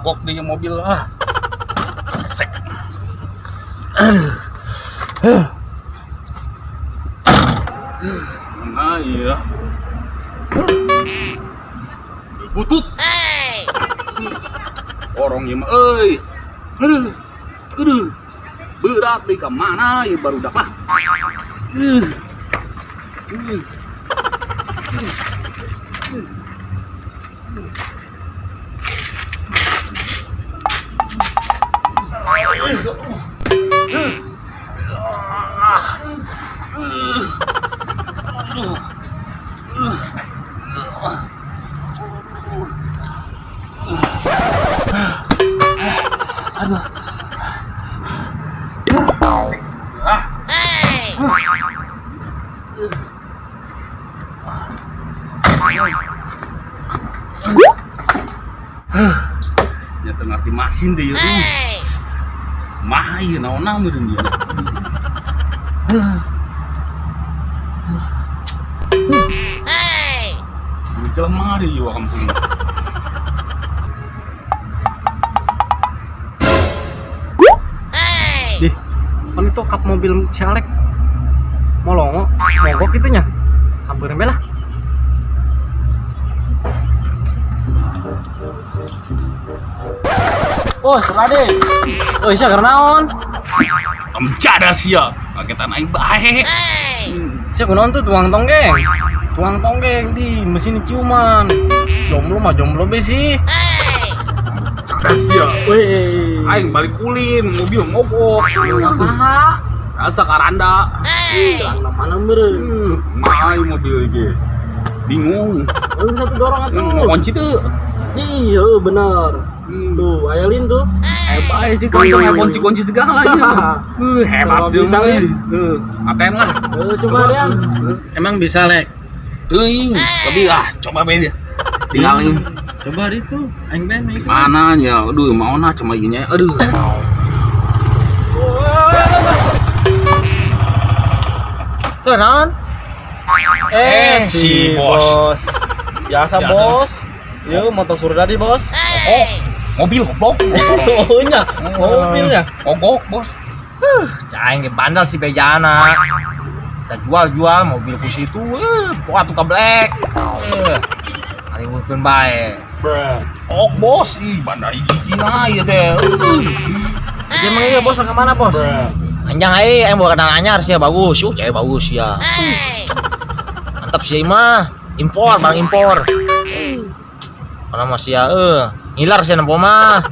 mogok di mobil sek. Nah iya butut orangnya mah berat di kemana ya baru dak lah. Ya tengah di masin deh ya mah ya naon meureun dia. Jelema deh ya kampung. Dih, kan itu kap mobil si Alek molongo, mogok itunya samperin belah. Oh, Rade. Oh, isa karena naon? Amjada sia, kagetan aing bae. Sia kunaon tuh tuang tonggeng di mesin ciuman. Jomblo be sih. Sia, Weh, aing balik ulin, mobil mogok. saha? Rasa karanda. Jalan mana meureun? Main mobil ge. Bingung. Oh, satu dorong atuh. Kunci tuh. Iya, bener. Tuh, ayalin tuh. Hebat sih kantong kunci-kunci segala ya. Hebat sih bisa, ya. Lin. Aten lah. Coba Dean. Emang bisa, Lek? Teuing, tapi coba be dia. Tinggalin. Coba itu, aing ben itu. Mana ya? Aduh, mau nah cuma gini. Aduh. Tuh, naon? Si bos. Biasa, Bos. Yuk, motor Surdadi, Bos. Oh, mobil goblok. Oh, nya. Mobilnya. Mogok, Bos. Caing bandel si bejana. Kita jual mobil ku situ. Pokoknya tukang black. Ari mungkin bae. Oh, Bos, bandar hiji-hijina ieu teh. Emang iya, Bos, ke mana, Bos? Anjang aing bawa kenal anyar sih bagus. Cewek bagus ya. Mantap sih mah. Impor, barang impor. Karena masih ya ngilar sih nampo mah.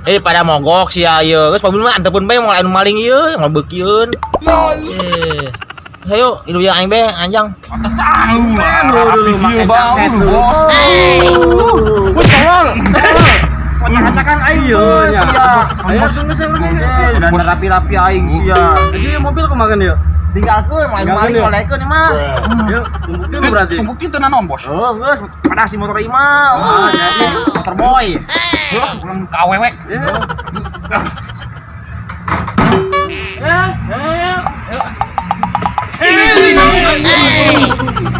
Pada mogok sih ya ieu. Geus mobil mah antepun bae moal anu maling ieu, moal beukieun. Ayo, ilu yang aing be anjang. Pantesan lu bau, Bos. Wes tolong. Katakan aing bos ya. Ayo tunggu saya pergi. Sudah rapi-rapi aing sia. Jadi mobil kemakan ya? Tinggalkeun maling kolekeun mah. Yuk, tumbukin berarti. Tumbukin teu naon, Bos? Oh, geus pada si motor ieu mah. Jadi motor boy. Yuk, pulang ka awewe.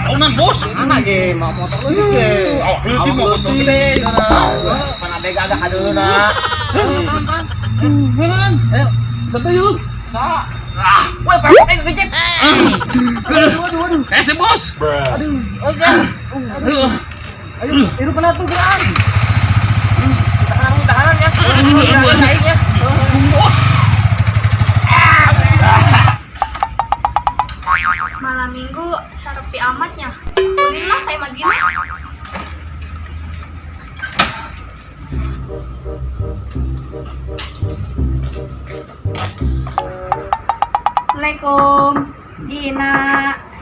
Naunan, Bos. Mana ge motor lu ge? Awak leutik motor gede. Pana bega agak hadeuna. Ayo, satuyuk. Sa. Woi, pakai kecet. Waduh. Si Bos. Aduh, oke. Ayo, itu kena tuh geran. Tahan ya. Aing ya. Bos. Malam minggu sepi amatnya. Ulin lah kayak magina. Assalamualaikum. Gina.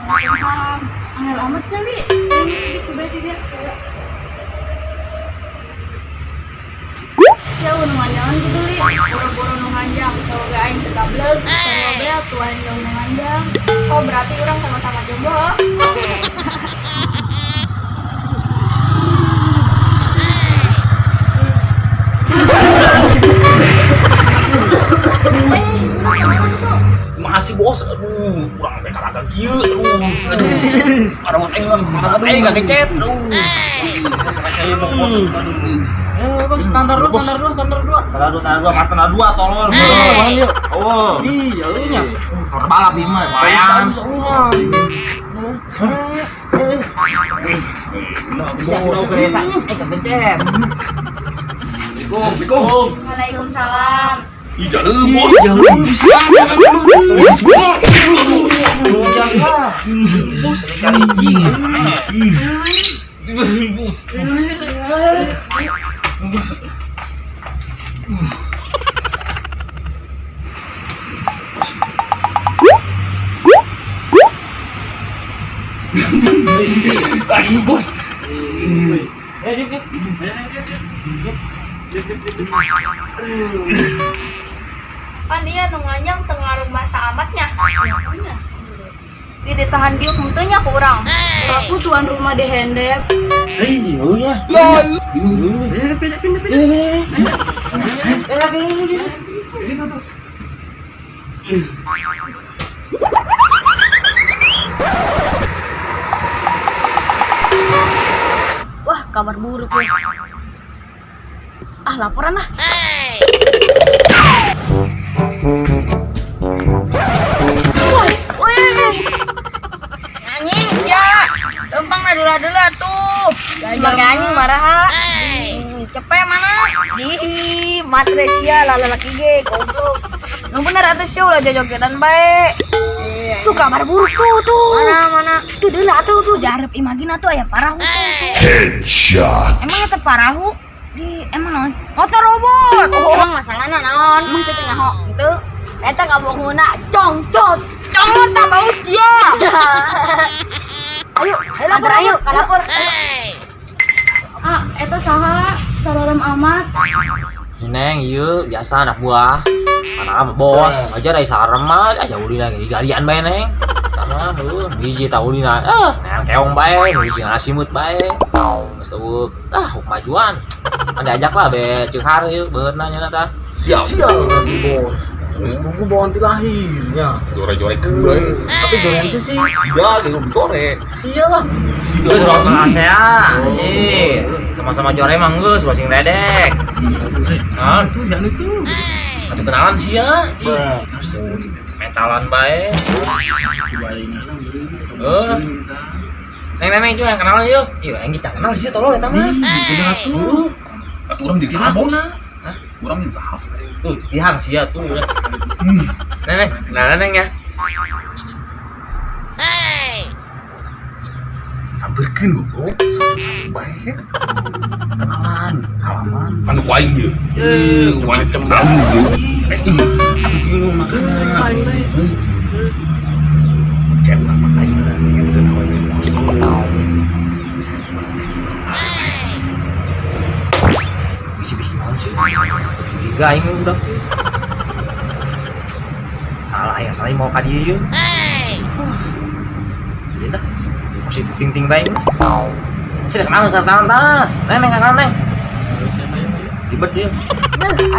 Waalaikumsalam. Angel amat sih, Li. Ini sedikit berarti dia. Ya udah manjangan gitu, Li. Boro-boro nu manjang. Semoga aing teu gablek. Semoga tuan yang nu manjang. Oh, berarti orang sama-sama jomblo. Masih, Bos. Aduh, kurang beka agak kieu. Aduh. Ada mah aing gak kecet. Aduh. Saya mau bos. Bang, standar dua, Mas standar dua, tolong. Oh. Iya, lu nya. Motor balap ini mah, bayang. Kepencet. Waalaikumsalam. Ih, jangan bos, jangan bisa. Bos, sekali bos. Kaki bos. Pan dia nunganjang tengarung bahasa amatnya. Ditahan dia tentunya ke orang. Aku tuan rumah di handep. Wah, kabar buruk ya. Ah, laporan lah. Anjing sia. Tumpang dula-dula tuh. Belajar anjing marah. Cepet mana? Di matre sia lalaki ge goblok. Nu bener atuh sia ulah jojogetan bae. Tuh kabar buruk tuh. Mana? Tuh deula tuh jarep imagina tuh aya parahu tuh. Headshot. Emang eta parahu di emang naon? Motor robot. Oh, masalahna naon? Emang ceuk nyaho gitu. Eta kabohuna congcot. Congcot tak bau sia. Ayo, ayo ka dapur. Ah, eta saha? Salarem amat. Neng, ieu biasa anak buah. Anak bos, aja dari sarem mah aja uli lagi galian bae neng. Sama heuh, hiji taulina. Neng keong bae, hiji ngasimut bae. Geus eueuh, majuan. Anda ajak lah be ceuhar ieu beunna nya tah. Siap nasi bos. Terus buku bawaan ti lahirnya. Jore-jore kedua. Tapi jorean sih. Iya, gitu jore. Sia lah. Geus rokok asea. Sama-sama jore mah geus basing ledek. Nah, Tuh jangan itu. atuh kenalan sia. Mentalan bae. Neng itu yang kenalan yuk. Iya, yang kita kenal sih tolong eta mah. Atuh urang jeung saha bos? Hah? Urang jeung saha? Tuh, dihang sia tuh. Neng, kenalan neng ya. Samperkeun goblok. Satu bae. Kenalan, salaman. Kan ku aing ieu. Ku aing cemdang ieu. Atuh bingung makana. Cek urang mah aing bener Bisi-bisi naon sih? Tiga aing udah. Salah mau ka dieu. Ieu dah. Positif ting-ting bae. Sudah kenal tah. Neng kenal neng. Ribet dia.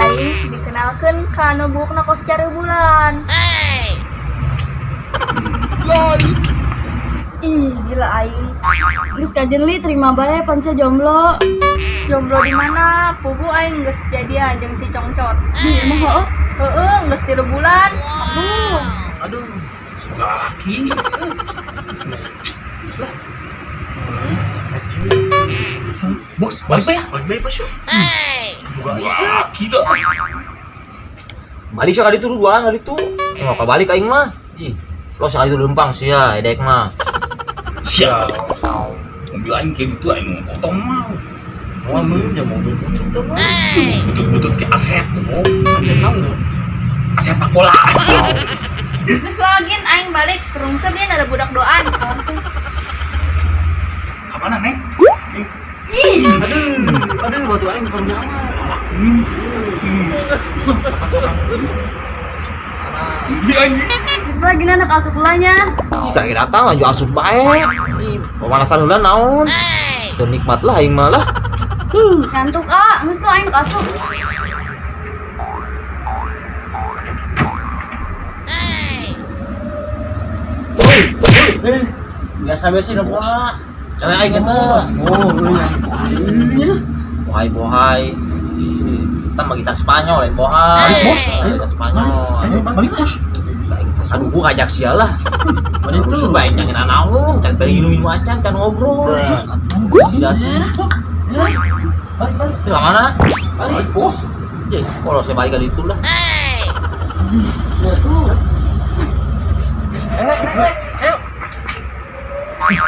Aing dikenalkeun ka nu bukna kos cara bulan. Ih, gila aing. Geus kajen li terima bae pan sia jomblo. Jomblo di mana? Pugu aing geus jadian jeung si congcot. Di emang heueuh? Heueuh, geus 3 bulan. Aduh, semoga laki. Bos, balik ya? Balik bos yuk. Laki dah. Balik sekali itu dua kali itu. Mau ka balik aing mah. Ih, lo sekali itu lempang sia edek mah. Siap. Mobil aing kayak gitu aing potong mah. Mau aja mobil gitu mah. Butut ke Asep. Asep tahu. Asep pak bola. Terus lagi aing balik ke rungsep dia ada budak doan. Kemana neng? Ih, Aduh, batu aing ke rumah. terus lagi anak asup ulanya. Kita datang lanjut asup bae. Ih, pemanasan udah naon. Itu nikmat lah aing mah lah. Ngantuk ah, geus lo aing asup. Biasa-biasa udah pola. Aing bos. Oh, iya. Bohai. Kita mah gitar Spanyol, lain bohai. Bos. Gitar Spanyol. Balik bos. Aduh, gua ngajak sialah. Mana itu baik jangan anaung, can minum acan, can ngobrol. Sudah sih. Sila mana? Balik bos. Ya, kalau saya balik kali itu lah.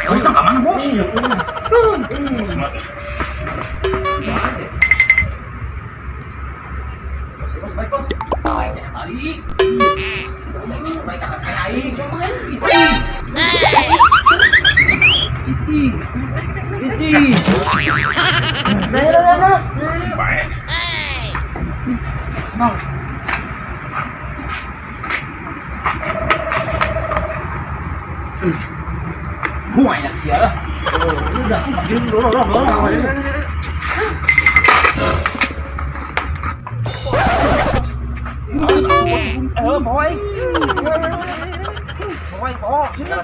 Bos nang mana bos? Bos baik bos. Baik jangan balik. Baik kakak aing, Baik. banyak sialah. Udah, dorong. Boy.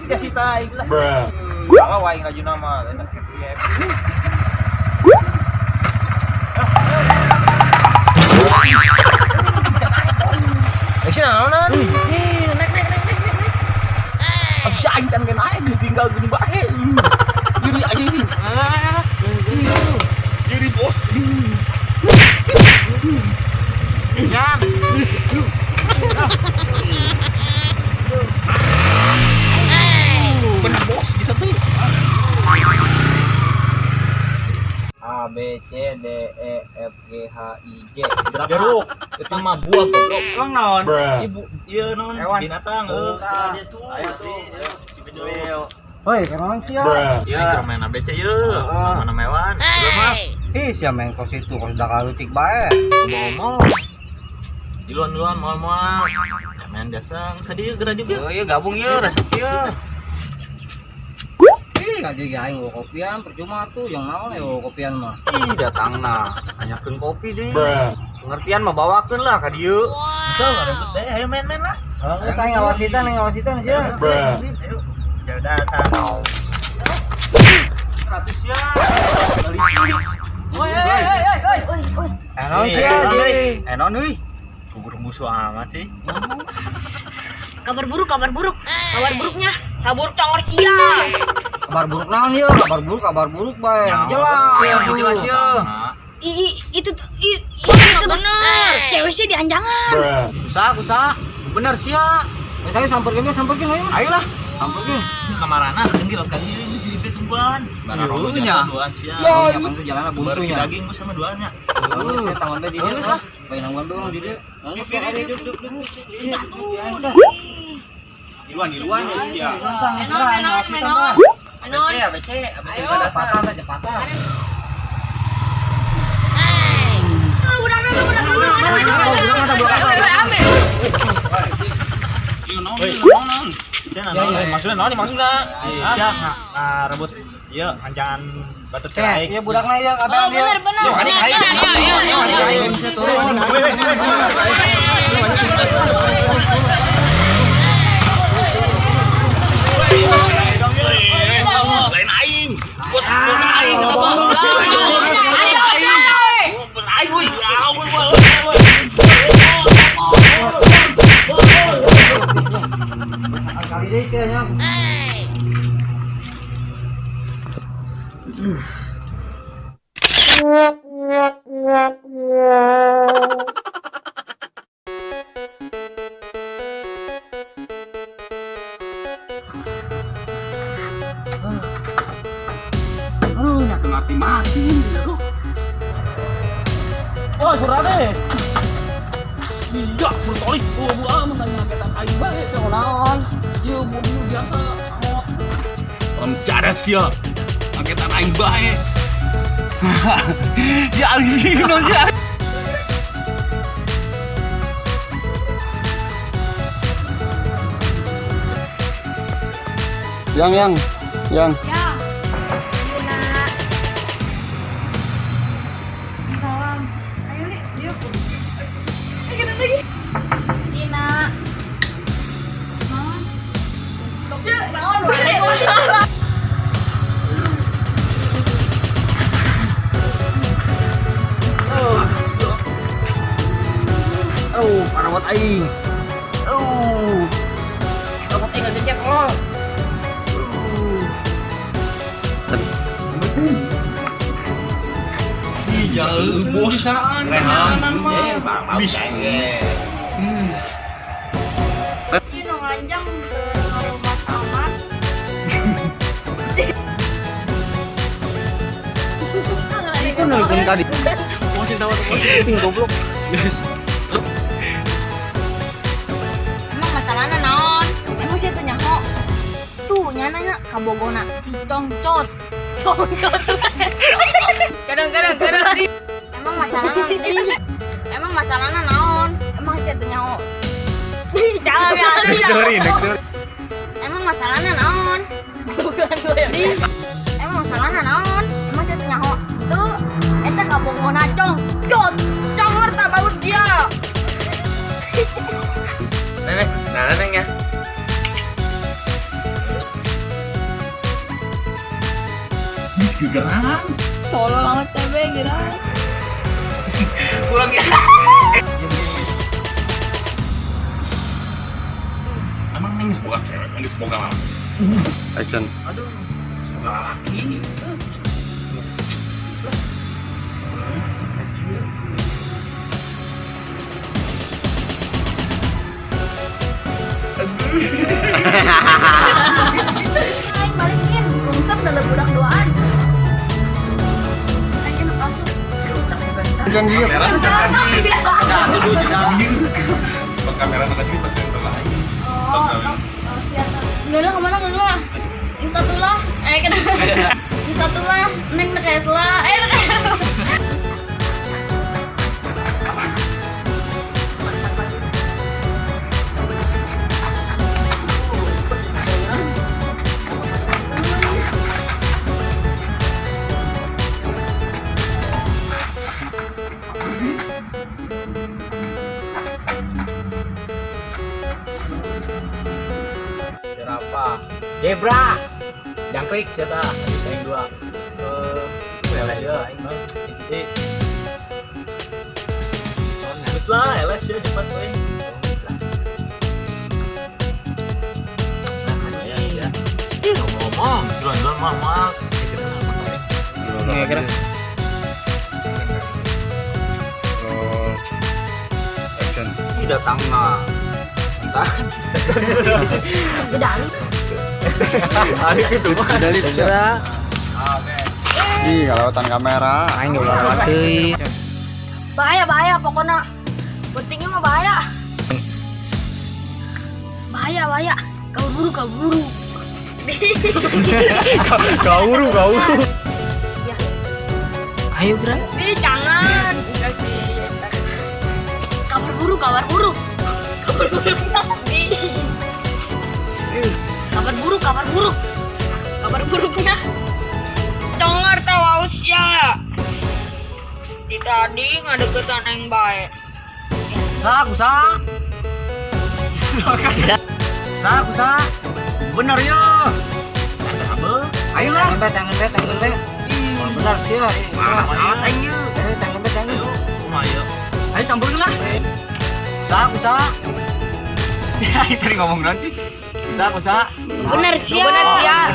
Sia sita lah. Kalau wae ngaju nama, enak FPF. Action naon? Naik. Si aing can kena aing ditinggal gini bae. Diri aja ini. Diri bos. Ya. Bener bos, bisa tuh. A B C D E F G H I J. Jeruk. Itu mah buah goblok. Emang naon? Ibu, ieu naon? Hewan. Binatang. Dia tuh. Woi, kenapa sih ya? Ya, cuma main ABC ye. Mana mewan? Udah mah. Ih, siapa main kos itu kos udah kalutik bae. Ngomong-ngomong. Diluan mal-mal. Main biasa, sadieu geura juga. Oh iya gabung ye, resep ye. Ih, ngajak aing wo kopian percuma tuh yang naon ya wo kopian mah. Ih, datangna. Tanyakeun kopi deh. Pengertian mah bawakeun lah ka dieu. Bisa enggak ribet deh, ayo main-main lah. Geus aing ngawasitan sih. Ayo. Udah sana. 100 ya. Woi. Naon sih ya? Enon euy. Kubur musuh amat sih. Kabar buruknya sabur congor sia. Kabar buruk naon ieu? Kabar buruk bae. Jelas. Jelas ya. Itu bener. Cewek sih dianjangan. Kusa. Bener sih ya. Saya samperkeun ayo. Ayolah. Samperkeun. Kamarana tinggal kali ini jadi tungguan. Birunya. Duaan sia. Siapa itu jalanna buntunya. Daging sama duanya. Saya tangan bae di dieu. Geus lah. Bae nangguan doang di dieu. Iluan ya. Enon. BC. Ayo. Patah aja patah. Budak. Maksudnya. Rebut. Iya, anjangan batu cerai. Iya budakna ya kabeh Oh, dia. bener. Lain aing. Bos aing. Kali deh sih ya. Mati masin. Oh, surade. Iya, bertolik. Aman tanya kita aing bae naon. Ieu mobil biasa. Om cadas ya. Angketan aing bae. Ya alino ya. Yang. Ya. Salam. Ayo nih, dia pun. Ayo lagi. Dina. Naon? aing. Kamu tinggal cek lo. Iya, bosan. Rehanan mah. Bisa. Ini no nganjang rumah tamat. Itu nelpon tadi. Masih tahu masih goblok. Emang masalahnya naon? Emang saya tanya ho. Tuh nyananya kabogona si congcot. Congcot. Kadang-kadang. Emang masalahnya di. Emang masalahnya naon? Emang saya tanya ho. Jangan ya. Sorry. Emang masalahnya naon? Bukan gue. Emang masalahnya naon? Emang saya tanya ho. Tuh, eta kabogona congcot. Congor tak bagus ya. Nenek, nah neneng ya. Bis gegeran. Tolol amat tebe gitu. Kurang ya. Emang nengis boga cewek, nengis boga laki. Action. Aduh, boga laki. Aing balikin, rungsep dalam budak doaan. Aing kena masuk. Jangan dia. Pas kamera tengah jadi pas kamera lain. Nula kemana nula? Yang satu lah, kena. Yang satu lah, neng nekes lah, Jerapah. Zebra. Jangkrik siapa? Yang dua. Elah ya, aing mah. Jadi. Habis lah, elah sih cepat we. Nah, ya. Ih, ngomong, jualan mahal. Kita apa ya? Nih, kira. Action. Ini datang mah. Entah. bedali. Hari itu mah dari segera. Ih, kalawatan kamera. Aing ulah lewat teuing. Bahaya pokoknya. Pentingnya mah bahaya. Bahaya. Kau buru. Gauru. Ya. Ayo, Bra. Jangan. Kabar buruk. Kabar buruknya. Dengar tahu ya. Di tadi ngadeketan yang baik. Kusa. Bener ya. Ayo lah. Tangan bet. Bener sih. Ayo. Tangan bet. Ayo. Ayo campurin lah. Kusa. Ayo tadi ngomong nanti. Kusa. Bener sih ya.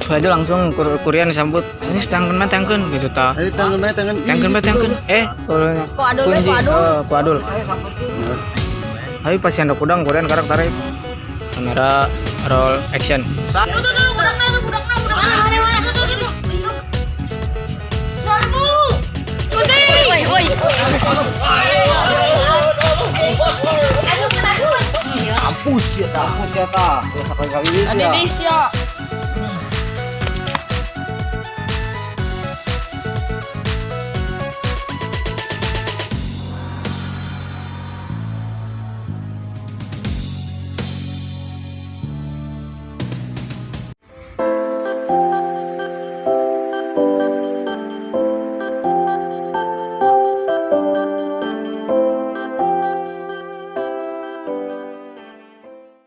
Aja langsung kurian disambut. Ini tangkeun gitu ta. Ayo tangan. Tangkeun. Ko adul. Saya sambutkeun. Tapi pas yang kudang kurian karakter kamera roll action. Kampus ya ta. Sampai kali ini ya. Indonesia.